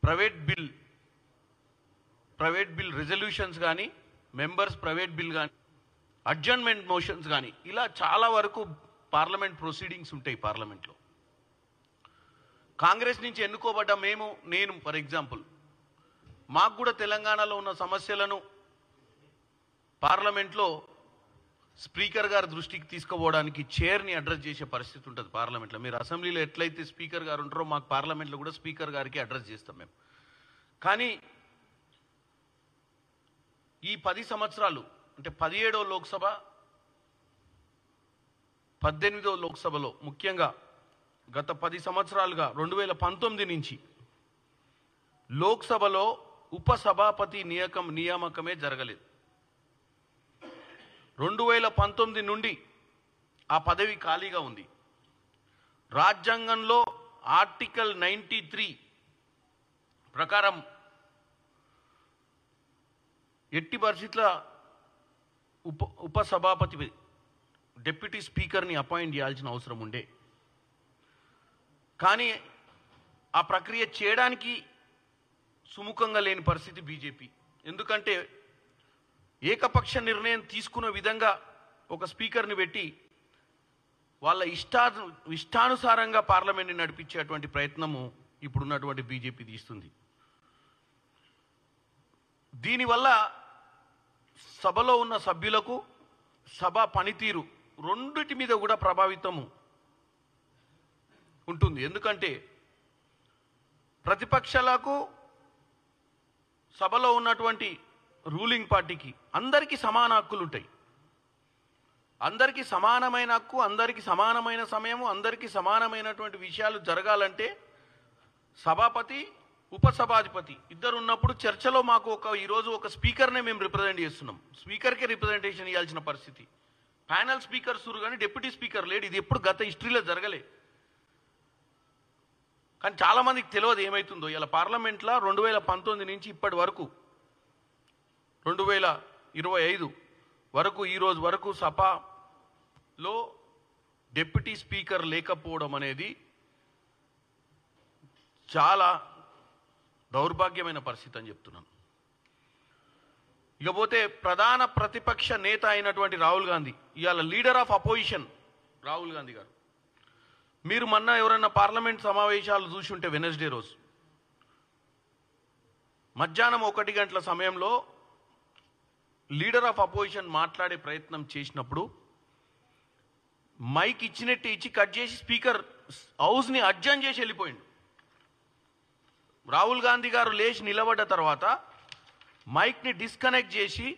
Private bill resolutions కానీ, members private bill కానీ, adjournment motions కానీ, ఇలా చాలా వరకు పార్లమెంట్ ప్రొసీడింగ్స్ ఉంటాయి. పార్లమెంట్లో కాంగ్రెస్ నుంచి ఎన్నుకోబడ్డ నేను ఫర్ ఎగ్జాంపుల్, మాకు కూడా తెలంగాణలో ఉన్న సమస్యలను పార్లమెంట్లో స్పీకర్ గారి దృష్టికి తీసుకుపోవడానికి చైర్ని అడ్రస్ చేసే పరిస్థితి ఉంటుంది పార్లమెంట్లో. మీరు అసెంబ్లీలో ఎట్లయితే స్పీకర్ గారు ఉంటారో మాకు పార్లమెంట్లో కూడా స్పీకర్ గారికి అడ్రస్ చేస్తాం మేము. కానీ ఈ 10 సంవత్సరాలు అంటే 17వ లోక్సభ 18వ లోక్సభలో ముఖ్యంగా గత 10 సంవత్సరాలుగా 2019 నుంచి లోక్సభలో ఉపసభాపతి నియామకమే జరగలేదు. 2019 నుండి ఆ పదవి ఖాళీగా ఉంది. రాజ్యాంగంలో ఆర్టికల్ 93 ప్రకారం ఎట్టి పరిస్థితుల ఉపసభాపతి డిప్యూటీ స్పీకర్ని అపాయింట్ చేయాల్సిన అవసరం ఉండే. కానీ ఆ ప్రక్రియ చేయడానికి సుముఖంగా లేని పరిస్థితి బీజేపీ. ఎందుకంటే ఏకపక్ష నిర్ణయం తీసుకున్న విధంగా ఒక స్పీకర్ని పెట్టి వాళ్ళ ఇష్టానుసారంగా పార్లమెంట్ని నడిపించేటువంటి ప్రయత్నము ఇప్పుడున్నటువంటి బీజేపీ తీస్తుంది. దీనివల్ల సభలో ఉన్న సభ్యులకు సభ పనితీరు రెండిటి మీద కూడా ప్రభావితము ఉంటుంది. ఎందుకంటే ప్రతిపక్షాలకు సభలో ఉన్నటువంటి రూలింగ్ పార్టీకి అందరికీ సమాన హక్కులు ఉంటాయి. అందరికీ సమానమైన హక్కు, అందరికీ సమానమైన సమయము, అందరికీ సమానమైనటువంటి విషయాలు జరగాలంటే సభాపతి ఉపసభాధిపతి ఇద్దరు ఉన్నప్పుడు చర్చలో మాకు ఈరోజు ఒక స్పీకర్నే మేము రిప్రజెంట్ చేస్తున్నాం. స్పీకర్కే రిప్రజెంటేషన్ ఇవ్వాల్సిన పరిస్థితి. ప్యానల్ స్పీకర్ సురు కానీ డిప్యూటీ స్పీకర్ లేడు. ఇది ఎప్పుడు గత హిస్టరీలో జరగలే. కానీ చాలామందికి తెలియదు ఏమవుతుందో. ఇలా పార్లమెంట్లో 2019 నుంచి ఇప్పటి వరకు 2025 వరకు ఈరోజు వరకు సభలో డిప్యూటీ స్పీకర్ లేకపోవడం అనేది చాలా దౌర్భాగ్యమైన పరిస్థితి అని చెప్తున్నాను. ఇకపోతే ప్రధాన ప్రతిపక్ష నేత అయినటువంటి రాహుల్ గాంధీ, ఇవాళ leader of opposition Rahul Gandhi గారు, మీరు మొన్న ఎవరైనా పార్లమెంట్ సమావేశాలు చూసి ఉంటే వెనస్డే రోజు మధ్యాహ్నం 1 గంటల సమయంలో లీడర్ ఆఫ్ అపోజిషన్ మాట్లాడే ప్రయత్నం చేసినప్పుడు మైక్ ఇచ్చినట్టు ఇచ్చి కట్ చేసి స్పీకర్ హౌస్ని అడ్జర్న్ చేసి వెళ్ళిపోయిండు. రాహుల్ గాంధీ గారు లేచి నిలబడ్డ తర్వాత మైక్ని డిస్కనెక్ట్ చేసి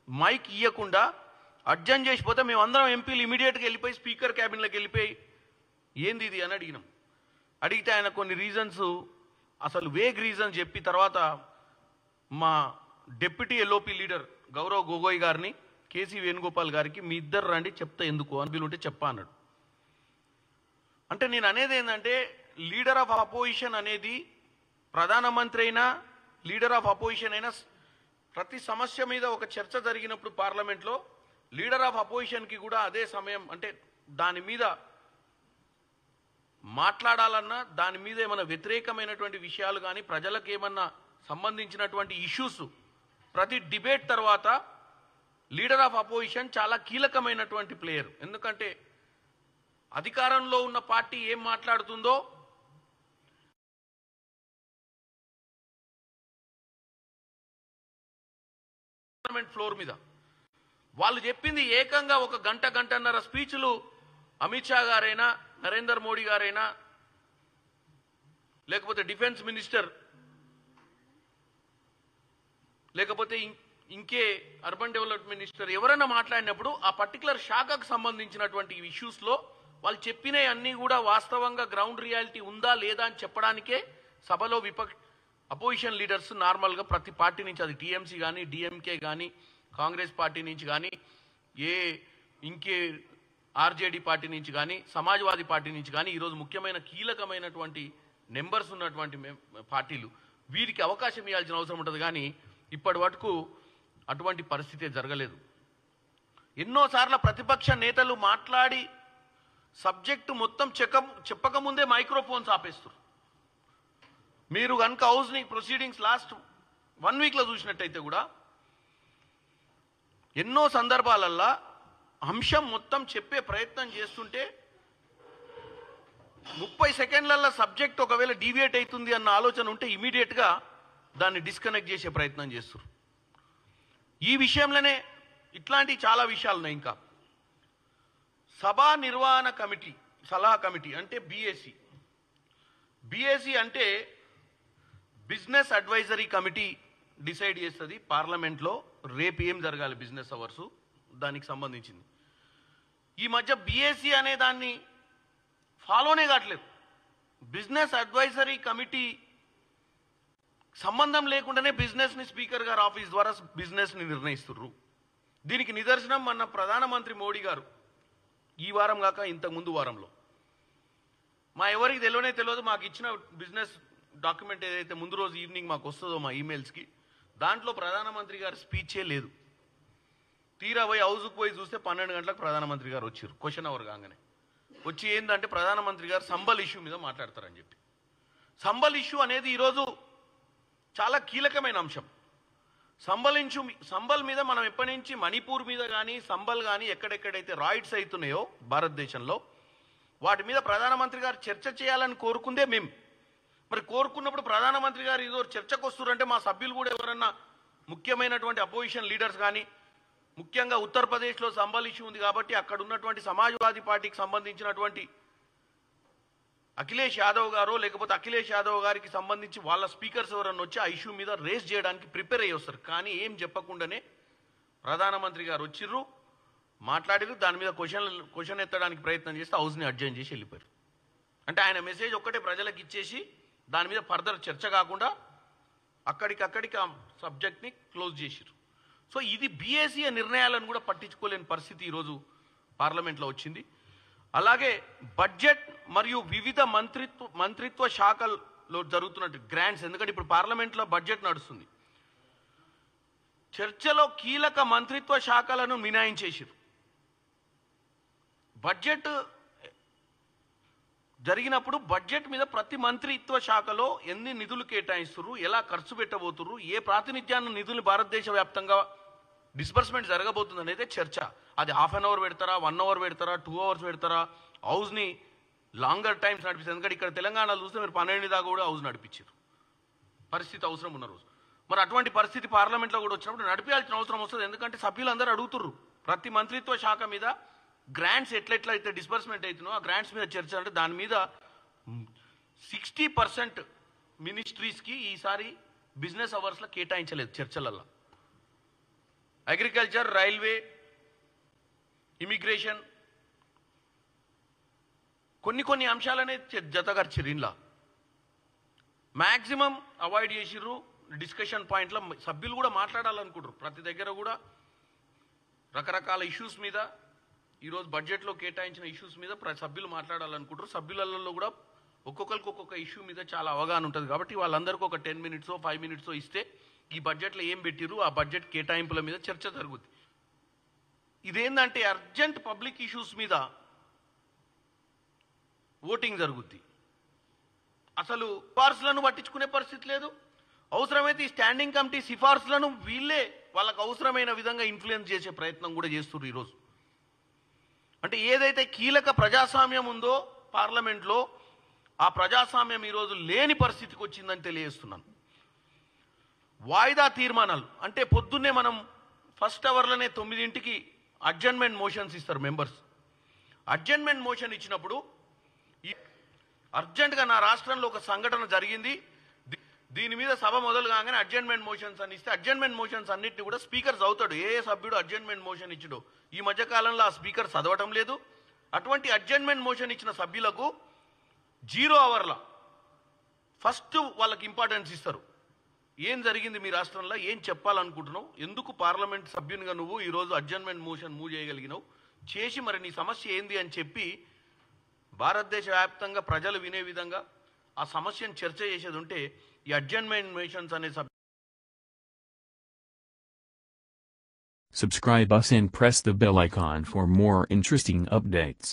మైక్ ఇవ్వకుండా అడ్జర్న్ చేసిపోతే మేమందరం ఎంపీలు ఇమీడియట్గా వెళ్ళిపోయి స్పీకర్ క్యాబిన్లోకి వెళ్ళిపోయి ఏంది ఇది అని అడిగినాం. అడిగితే ఆయన కొన్ని రీజన్స్, అసలు వేగ్ రీజన్స్ చెప్పి తర్వాత మా deputy LOP leader Gaurav Gogoi గారిని, కేసీ వేణుగోపాల్ గారికి మీ ఇద్దరు రండి చెప్తా ఎందుకు అని ఉంటే చెప్పా అన్నాడు. అంటే నేను అనేది ఏంటంటే లీడర్ ఆఫ్ అపోజిషన్ అనేది ప్రధానమంత్రి అయినా లీడర్ ఆఫ్ అపోజిషన్ అయినా ప్రతి సమస్య మీద ఒక చర్చ జరిగినప్పుడు పార్లమెంట్లో లీడర్ ఆఫ్ అపోజిషన్కి కూడా అదే సమయం, అంటే దాని మీద మాట్లాడాలన్నా దాని మీద ఏమైనా వ్యతిరేకమైనటువంటి విషయాలు కానీ ప్రజలకు ఏమన్నా సంబంధించినటువంటి ఇష్యూస్ ప్రతి డిబేట్ తర్వాత లీడర్ ఆఫ్ అపోజిషన్ చాలా కీలకమైనటువంటి ప్లేయర్. ఎందుకంటే అధికారంలో ఉన్న పార్టీ ఏం మాట్లాడుతుందో పార్లమెంట్ ఫ్లోర్ మీద వాళ్ళు చెప్పింది ఏకంగా ఒక గంటన్నర స్పీచ్లు అమిత్ షా గారైనా, నరేంద్ర మోడీ గారైనా, లేకపోతే డిఫెన్స్ మినిస్టర్, లేకపోతే ఇంకే అర్బన్ డెవలప్మెంట్ మినిస్టర్ ఎవరైనా మాట్లాడినప్పుడు ఆ పర్టికులర్ శాఖకు సంబంధించినటువంటి ఇష్యూస్లో వాళ్ళు చెప్పినవి అన్నీ కూడా వాస్తవంగా గ్రౌండ్ రియాలిటీ ఉందా లేదా అని చెప్పడానికే సభలో అపోజిషన్ లీడర్స్ నార్మల్గా ప్రతి పార్టీ నుంచి, అది టీఎంసీ కానీ, డిఎంకే కానీ, కాంగ్రెస్ పార్టీ నుంచి కానీ, ఇంకే ఆర్జేడీ పార్టీ నుంచి కానీ, సమాజ్వాదీ పార్టీ నుంచి కానీ, ఈరోజు ముఖ్యమైన కీలకమైనటువంటి నెంబర్స్ ఉన్నటువంటి పార్టీలు వీరికి అవకాశం ఇవ్వాల్సిన అవసరం ఉంటుంది. కానీ ఇప్పటి వరకు అటువంటి పరిస్థితి జరగలేదు. ఎన్నోసార్లు ప్రతిపక్ష నేతలు మాట్లాడి సబ్జెక్టు మొత్తం చెప్పకముందే మైక్రోఫోన్స్ ఆపేస్తారు. మీరు కనుక హౌస్ని ప్రొసీడింగ్స్ లాస్ట్ 1 వీక్లో చూసినట్టయితే కూడా ఎన్నో సందర్భాలల్లో అంశం మొత్తం చెప్పే ప్రయత్నం చేస్తుంటే 30 సెకండ్లలో సబ్జెక్ట్ ఒకవేళ డీవియేట్ అవుతుంది అన్న ఆలోచన ఉంటే ఇమీడియట్గా దాన్ని డిస్కనెక్ట్ చేసే ప్రయత్నం చేస్తారు. ఈ విషయంలోనే ఇట్లాంటి చాలా విషయాలు ఉన్నాయి. ఇంకా సభా నిర్వహణ కమిటీ సలహా కమిటీ అంటే బీఏసీ అంటే బిజినెస్ అడ్వైజరీ కమిటీ డిసైడ్ చేస్తుంది పార్లమెంట్లో రేపు ఏం జరగాలి బిజినెస్ అవర్స్ దానికి సంబంధించింది. ఈ మధ్య బీఏసీ అనే దాన్ని ఫాలోనే కావట్లేదు. బిజినెస్ అడ్వైజరీ కమిటీ సంబంధం లేకుండానే బిజినెస్ని స్పీకర్ గారు ఆఫీస్ ద్వారా బిజినెస్ని నిర్ణయిస్తుర్రు. దీనికి నిదర్శనం మన ప్రధానమంత్రి మోడీ గారు ఈ వారం కాక ఇంతకుముందు వారంలో మా ఎవరికి తెలియదు మాకు ఇచ్చిన బిజినెస్ డాక్యుమెంట్ ఏదైతే ముందు రోజు ఈవినింగ్ మాకు వస్తుందో మా ఈమెయిల్స్కి దాంట్లో ప్రధానమంత్రి గారి స్పీచే లేదు. తీరా పోయి హౌస్కి పోయి చూస్తే 12 గంటలకు ప్రధానమంత్రి గారు వచ్చారు. క్వశ్చన్ అవర్ కాగానే వచ్చి ఏంటంటే ప్రధానమంత్రి గారు సంబల్ ఇష్యూ మీద మాట్లాడతారని చెప్పి. సంబల్ ఇష్యూ అనేది ఈరోజు చాలా కీలకమైన అంశం. సంబల్ మీద మనం ఎప్పటి నుంచి మణిపూర్ మీద కానీ సంబల్ కానీ ఎక్కడెక్కడైతే రాయిడ్స్ అవుతున్నాయో భారతదేశంలో వాటి మీద ప్రధానమంత్రి గారు చర్చ చేయాలని కోరుకుందే మేము. మరి కోరుకున్నప్పుడు ప్రధానమంత్రి గారు ఏదో చర్చకు వస్తున్నారంటే మా సభ్యులు కూడా ఎవరన్నా ముఖ్యమైనటువంటి అపోజిషన్ లీడర్స్ కానీ ముఖ్యంగా ఉత్తరప్రదేశ్లో సంబల్ ఇష్యూ ఉంది కాబట్టి అక్కడ ఉన్నటువంటి సమాజ్వాదీ పార్టీకి సంబంధించినటువంటి అఖిలేష్ యాదవ్ గారో లేకపోతే అఖిలేష్ యాదవ్ గారికి సంబంధించి వాళ్ళ స్పీకర్స్ ఎవరన్నా వచ్చి ఆ ఇష్యూ మీద రేస్ చేయడానికి ప్రిపేర్ అయ్యి వస్తారు. కానీ ఏం చెప్పకుండానే ప్రధానమంత్రి గారు వచ్చిర్రు, మాట్లాడిరు, దాని మీద క్వశ్చన్ ఎత్తడానికి ప్రయత్నం చేస్తే హౌస్ని అడ్జైన్ చేసి వెళ్ళిపోయారు. అంటే ఆయన మెసేజ్ ఒక్కటే ప్రజలకు ఇచ్చేసి దాని మీద ఫర్దర్ చర్చ కాకుండా అక్కడికక్కడికి ఆ సబ్జెక్ట్ని క్లోజ్ చేసిరు. సో ఇది బీఏసీ నిర్ణయాలను కూడా పట్టించుకోలేని పరిస్థితి ఈరోజు పార్లమెంట్లో వచ్చింది. అలాగే బడ్జెట్ మరియు వివిధ మంత్రిత్వ శాఖల్లో జరుగుతున్న గ్రాంట్స్, ఎందుకంటే ఇప్పుడు పార్లమెంట్లో బడ్జెట్ నడుస్తుంది, చర్చలో కీలక మంత్రిత్వ శాఖలను మినహాయించేసారు. బడ్జెట్ జరిగినప్పుడు బడ్జెట్ మీద ప్రతి మంత్రిత్వ శాఖలో ఎన్ని నిధులు కేటాయిస్తున్నారు, ఎలా ఖర్చు పెట్టబోతున్నారు, ఏ ప్రాతినిధ్యాన్ని నిధులు భారతదేశ వ్యాప్తంగా డిస్బర్స్మెంట్ జరగబోతుంది అనేది చర్చ. అది హాఫ్ అన్ అవర్ పెడతారా, 1 అవర్ పెడతారా, 2 అవర్స్ పెడతారా, హౌస్ని లాంగర్ టైమ్స్ నడిపిస్తారు. ఎందుకంటే ఇక్కడ తెలంగాణలో చూస్తే మీరు 12 దాకా కూడా హౌస్ నడిపించారు పరిస్థితి అవసరం ఉన్న రోజు. మరి అటువంటి పరిస్థితి పార్లమెంట్లో కూడా వచ్చినప్పుడు నడిపించాల్సిన అవసరం వస్తుంది. ఎందుకంటే సభ్యులందరూ అడుగుతుర్రు ప్రతి మంత్రిత్వ శాఖ మీద గ్రాంట్స్ ఎట్లయితే డిస్బర్స్మెంట్ అవుతున్నాయో ఆ గ్రాంట్స్ మీద చర్చ. అంటే దాని మీద 60% మినిస్ట్రీస్కి ఈసారి బిజినెస్ అవర్స్లో కేటాయించలేదు చర్చలలో. అగ్రికల్చర్, రైల్వే, ఇమిగ్రేషన్ కొన్ని అంశాలనే జతగర్చిర్రు. ఇంట్లో మ్యాక్సిమం అవాయిడ్ చేసిర్రు. డిస్కషన్ పాయింట్లో సభ్యులు కూడా మాట్లాడాలనుకుంటారు. ప్రతి దగ్గర కూడా రకరకాల ఇష్యూస్ మీద ఈరోజు బడ్జెట్లో కేటాయించిన ఇష్యూస్ మీద సభ్యులు మాట్లాడాలనుకుంటారు. సభ్యులలో కూడా ఒక్కొక్కరికి ఒక్కొక్క ఇష్యూ మీద చాలా అవగాహన ఉంటుంది కాబట్టి వాళ్ళందరికీ ఒక 10 మినిట్సో 5 మినిట్సో ఇస్తే ఈ బడ్జెట్లో ఏం పెట్టిర్రు ఆ బడ్జెట్ కేటాయింపుల మీద చర్చ జరుగుతుంది. ఇదేంటంటే అర్జెంట్ పబ్లిక్ ఇష్యూస్ మీద ఓటింగ్ జరుగుద్ది. అసలు సిఫార్సులను పట్టించుకునే పరిస్థితి లేదు. అవసరమైతే ఈ స్టాండింగ్ కమిటీ సిఫార్సులను వీళ్ళే వాళ్ళకు అవసరమైన విధంగా ఇన్ఫ్లుయెన్స్ చేసే ప్రయత్నం కూడా చేస్తున్నారు ఈరోజు. అంటే ఏదైతే కీలక ప్రజాస్వామ్యం ఉందో పార్లమెంట్లో ఆ ప్రజాస్వామ్యం ఈరోజు లేని పరిస్థితికి వచ్చిందని తెలియజేస్తున్నాను. వాయిదా తీర్మానాలు అంటే పొద్దున్నే మనం ఫస్ట్ అవర్లోనే 9ంటికి అడ్జర్న్మెంట్ మోషన్స్ ఇస్తారు మెంబర్స్. అడ్జర్న్మెంట్ మోషన్ ఇచ్చినప్పుడు అర్జెంటుగా నా రాష్ట్రంలో ఒక సంఘటన జరిగింది, దీని మీద సభ మొదలు కాగానే అడ్జర్న్మెంట్ మోషన్స్ అని ఇస్తే అడ్జర్న్మెంట్ మోషన్స్ అన్నింటినీ కూడా స్పీకర్ చదువుతాడు. ఏ సభ్యుడు అడ్జర్న్మెంట్ మోషన్ ఇచ్చాడో ఈ మధ్యకాలంలో ఆ స్పీకర్ చదవటం లేదు. అటువంటి అడ్జర్న్మెంట్ మోషన్ ఇచ్చిన సభ్యులకు 0 అవర్ల ఫస్ట్ వాళ్ళకి ఇంపార్టెన్స్ ఇస్తారు. ఏం జరిగింది మీ రాష్ట్రంలో, ఏం చెప్పాలనుకుంటున్నావు, ఎందుకు పార్లమెంట్ సభ్యునిగా నువ్వు ఈరోజు అడ్జర్న్మెంట్ మోషన్ మూవ్ చేయగలిగినావు, చేసి మరి నీ సమస్య ఏంది అని చెప్పి భారతదేశ వ్యాప్తంగా ప్రజలు వినే విధంగా ఆ సమస్యను చర్చ చేసేది ఉంటే ఈ అడ్జర్న్మెంట్ మోషన్స్ అనే Subscribe us and press the bell icon for more interesting updates.